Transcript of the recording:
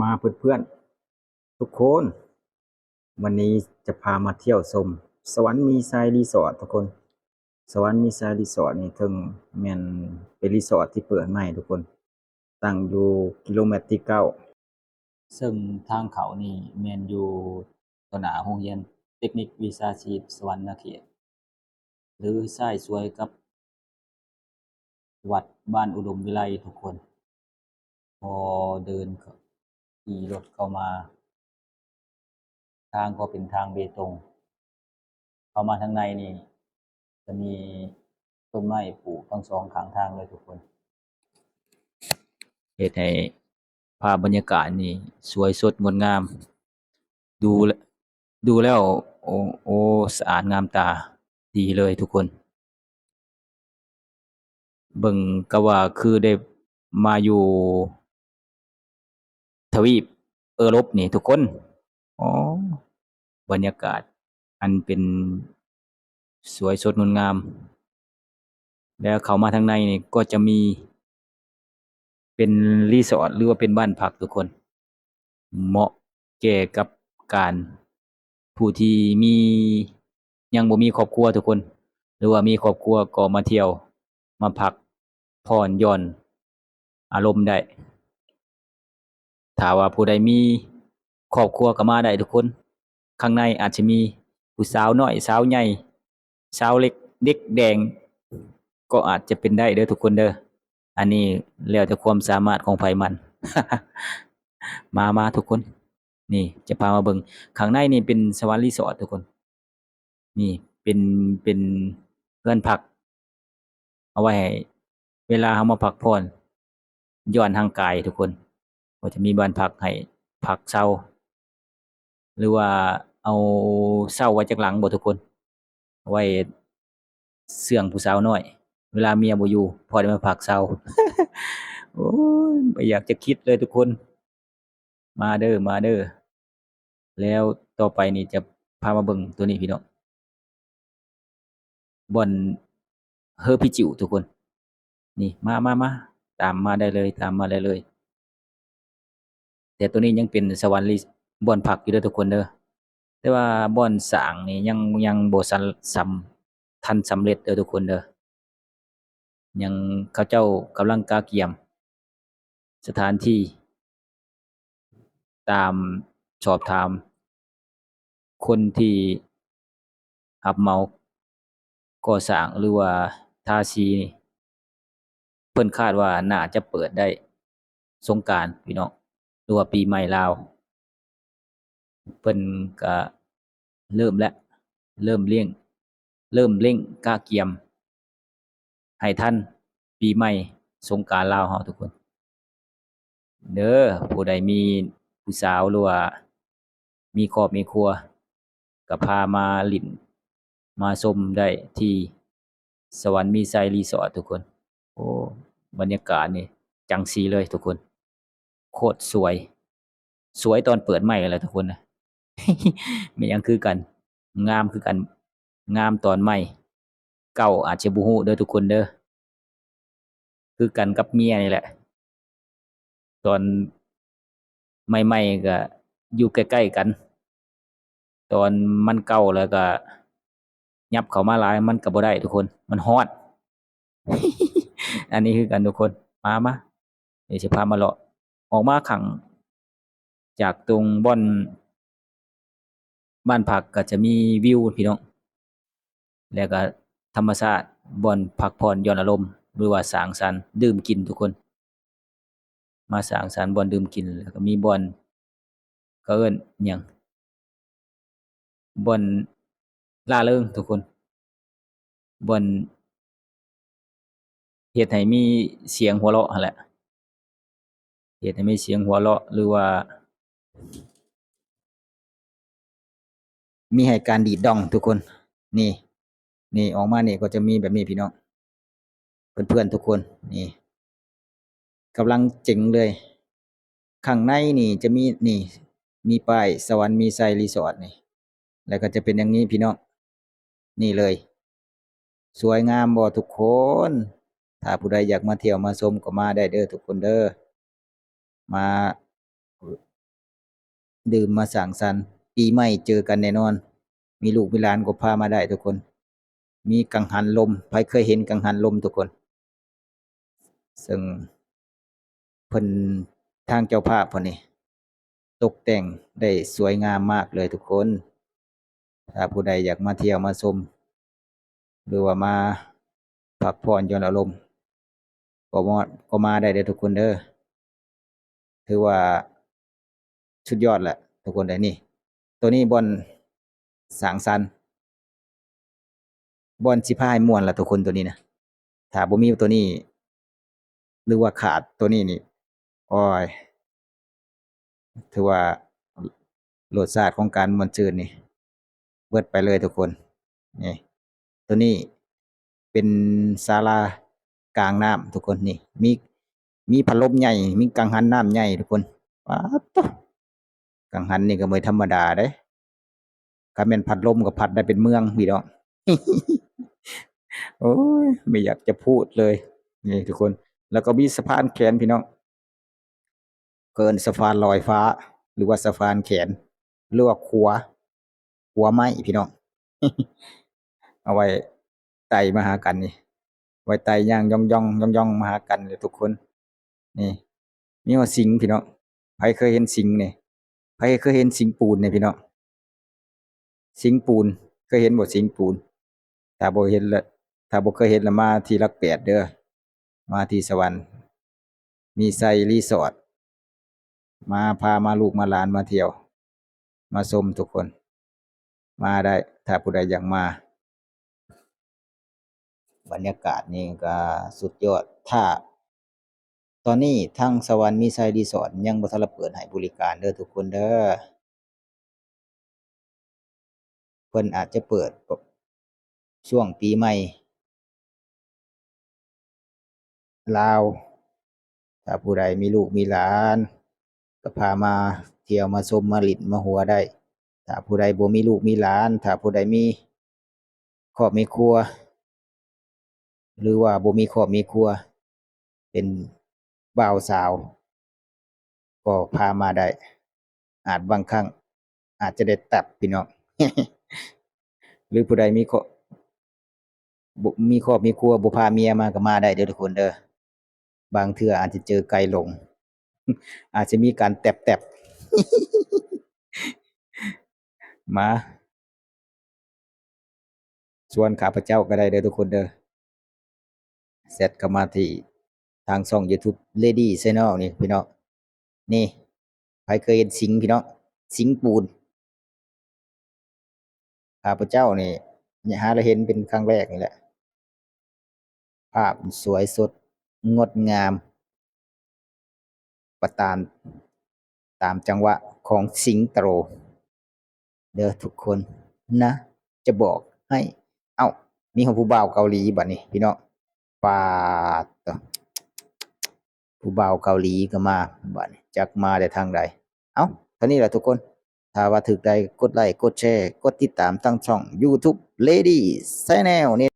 มาเพื่อนๆทุกคนวันนี้จะพามาเที่ยวชมสวรรค์มีทรายรีสอร์ททุกคนสวรรค์มีทรายรีสอร์ทนี่ถึงแม่นเป็นรีสอร์ทที่เปิดใหม่ทุกคนตั้งอยู่กิโลเมตรที่9ซึ่งทางเขานี่แม่นอยู่ต่อหน้าโรงเรียนเทคนิควิชาชีพสวรรณเขตหรือชายสวยกับวัดบ้านอุดมวิไลทุกคนพอเดินขี่รถเข้ามาทางก็เป็นทางเบตง เข้ามาทางในนี่จะมีต้นไม้ปลูกทั้งสองข้างทางเลยทุกคนเฮ็ดให้ภาพบรรยากาศนี่สวยสดงดงามดูแลดูแล้วโอ้สะอาดงามตาดีเลยทุกคนเบิ่งก็ว่าคือได้มาอยู่ทวีปยุโรปนี่ทุกคนอ๋อบรรยากาศอันเป็นสวยสดงดงามแล้วเข้ามาทางในนี่ก็จะมีเป็นรีสอร์ทหรือว่าเป็นบ้านพักทุกคนเหมาะแก่กับการผู้ที่มียังบ่มีครอบครัวทุกคนหรือว่ามีครอบครัวก็มาเที่ยวมาพักผ่อนหย่อนอารมณ์ได้ถ้าว่าผู้ใดมีครอบครัวก็มาได้ทุกคนข้างในอาจจะมีผู้สาวน้อยสาวใหญ่สาวเล็กเด็กแดงก็อาจจะเป็นได้เด้อทุกคนเด้ออันนี้แล้วแต่ความสามารถของไผมัน มาทุกคนนี่จะพามาเบิ่งข้างในนี่เป็นสวรรค์รีสอร์ททุกคนนี่เป็นเรือนพักเอาไว้ให้เวลาเรามาพักผ่อนหย่อนทางกายทุกคนก็จะมีบ้านพักให้พักเช้าหรือว่าเอาเช้าไว้จักหลังบ่ทุกคนเอาไว้เชื่องผู้สาวน้อยเวลาเมียบ่อยู่พอได้มาพักเช้าโอ้ยบ่อยากจะคิดเลยทุกคนมาเด้อมาเด้อแล้วต่อไปนี่จะพามาเบิ่งตัวนี้พี่น้องบ่อนเฮอพิจิวทุกคนนี่มาตามมาได้เลยตามมาได้เลยแต่ตัวนี้ยังเป็นสวรรค์ลิบ่อนพักอยู่เด้อทุกคนเด้อแต่ว่าบ่อนสร้างนี่ยังบ่ทันสำเร็จเด้อทุกคนเด้อยังเขาเจ้ากำลังกาเกียมสถานที่ตามสอบถามคนที่รับเหมาก่อสร้างหรือว่าทาสีนี่เพิ่นคาดว่าน่าจะเปิดได้สงกรานต์พี่น้องหรือว่าปีใหม่ลาวเพิ่นก็เริ่มแล้วเริ่มเร่งเริ่มเร่งกาเกียมให้ทันปีใหม่สงกรานต์ลาวเราทุกคนเด้อผู้ใดมีผู้สาวหรือว่ามีครอบมีครัวก็พามาหลิ้นมาชมได้ที่สวรรค์มีไซรีสอร์ททุกคนโอ้บรรยากาศนี่จังสีเลยทุกคนโคตรสวยสวยตอนเปิดใหม่เลยทุกคนนะ ไม่ยังคือกันงามคือกันงามตอนใหม่เก่าอาจจะบ่ฮู้เด้อทุกคนเด้อคือกันกับเมียนี่แหละตอนใหม่ๆก็อยู่ใกล้ๆกันตอนมันเก่าแล้วก็ยับเข้ามาหลายมันก็บ่ได้ทุกคนมันร้อน อันนี้คือกันทุกคนมาเดี๋ยวสิพามาเลาะออกมาข้างจากตรงบ่อนบ้านพักก็จะมีวิวพี่น้องแล้วก็ธรรมชาติบ่อนพักผ่อนหย่อนอารมณ์หรือว่าสังสรรค์ดื่มกินทุกคนมาสังสรรค์บ่อนดื่มกินแล้วก็มีบ่อนเขาเอิ้นหยังบ่อนร่าเริงทุกคนบ่อนเฮ็ดให้มีเสียงหัวเราะหั้นแหละเฮ็ดให้มีเสียงหัวเราะหรือว่ามีให้การดีดด้องทุกคนนี่นี่ออกมานี่ก็จะมีแบบนี้พี่น้องเพื่อนๆทุกคนนี่กำลังเจ๋งเลยข้างในนี่จะมีนี่มีป้ายสวรรค์มีไซรีสอร์ทนี่แล้วก็จะเป็นอย่างนี้พี่น้องนี่เลยสวยงามบ่ทุกคนถ้าผู้ใดอยากมาเที่ยวมาชมก็มาได้เด้อทุกคนเด้อมา ดื่มมาสังสรรค์ปีใหม่เจอกันแน่นอน มีลูกมีหลานก็พามาได้ทุกคน มีกังหันลมใครเคยเห็นกังหันลมทุกคน ซึ่งเพิ่นทางเจ้าภาพเพิ่นนี่ตกแต่งได้สวยงามมากเลยทุกคน ถ้าผู้ใดอยากมาเที่ยวมาชมหรือว่ามาพักผ่อนหย่อนอารมณ์ก็มาได้เด้อทุกคนเด้อถือว่าสุดยอดแหละทุกคนเด้อนี่ตัวนี้บ่อนสังสรรค์บ่อนสิพาให้ม่วนล่ะทุกคนตัวนี้นะถ้าบ่มีตัวนี้หรือว่าขาดตัวนี้นี่โอ๊ยถือว่ารสชาติของการม่วนซื่นนี่เบิดไปเลยทุกคนนี่ตัวนี้เป็นศาลากลางน้ำทุกคนนี่มีพัดลมใหญ่มีกังหันน้ำใหญ่ทุกคนป๊าดโตกังหันนี่ก็บ่ธรรมดาเด้คันแม่นพัดลมก็พัดได้เป็นเมืองพี่น้อง โอ้ยไม่อยากจะพูดเลยนี่ทุกคนแล้วก็มีสะพานแขนพี่น้องเกินสะพานลอยฟ้าหรือว่าสะพานแขนหรือว่าขัวไม้พี่น้อง เอาไว้ไต่มาหากันนี่ไว้ไต่ย่างย่องย่องย่องย่องมาหากันเลยทุกคนนี่มีว่าสิงพี่น้องใครเคยเห็นสิงเนี่ยใครเคยเห็นสิงปูนเนี่ยพี่น้องสิงปูนเคยเห็นบ่สิงปูนถ้าบ่เห็นละถ้าบ่เคยเห็นละมาที่หลักแปดเด้อมาที่สวรรค์มีไซรีสอร์ทมาพามาลูกมาหลานมาเที่ยวมาชมทุกคนมาได้ถ้าผู้ใดอยากมาบรรยากาศนี่ก็สุดยอดถ้าตอนนี้ทางสวรรค์มีไซรีสอร์ทยังบ่ทันได้เปิดให้บริการเด้อทุกคนเด้อเพิ่นอาจจะเปิดช่วงปีใหม่ลาวถ้าผู้ใดมีลูกมีหลานก็พามาเที่ยวมาชมมาหลิ้นมาหัวได้ถ้าผู้ใดบ่มีลูกมีหลานถ้าผู้ใดมีครอบมีครัวหรือว่าบ่มีครอบมีครัวเป็นบ่าวสาวก็พามาได้อาจบางครั้งอาจจะได้ตับพี่น้อง หรือผู้ใดมีครอบมีครัวบ่พาเมียมาก็มาได้เด้อทุกคนเด้อบางเทื่ออาจจะเจอไกลหลง อาจจะมีการแตบๆมาชวนข้าพเจ้าก็ได้เด้อทุกคนเด้อแชตเข้ามาที่ทางช่อง YouTube Lady Channel นี่พี่น้องนี่ใครเคยเห็นสิงห์พี่น้องสิงห์ปูนข้าพเจ้านี่หาได้เห็นเป็นครั้งแรกนี่แหละภาพสวยสดงดงามประตานตามจังหวะของสิงโตเด้อทุกคนนะจะบอกให้เอ้ามีของผู้บ่าวเกาหลีบัดนี้พี่น้องปาดเด้อผู้บ่าวเกาหลีก็มาบัดนี้จักมาแต่ทางใดเอ้าเท่านี้แหละทุกคนถ้าว่าถูกใจกดไลค์กดแชร์กดติดตามทางช่อง YouTube Lady Channel นี่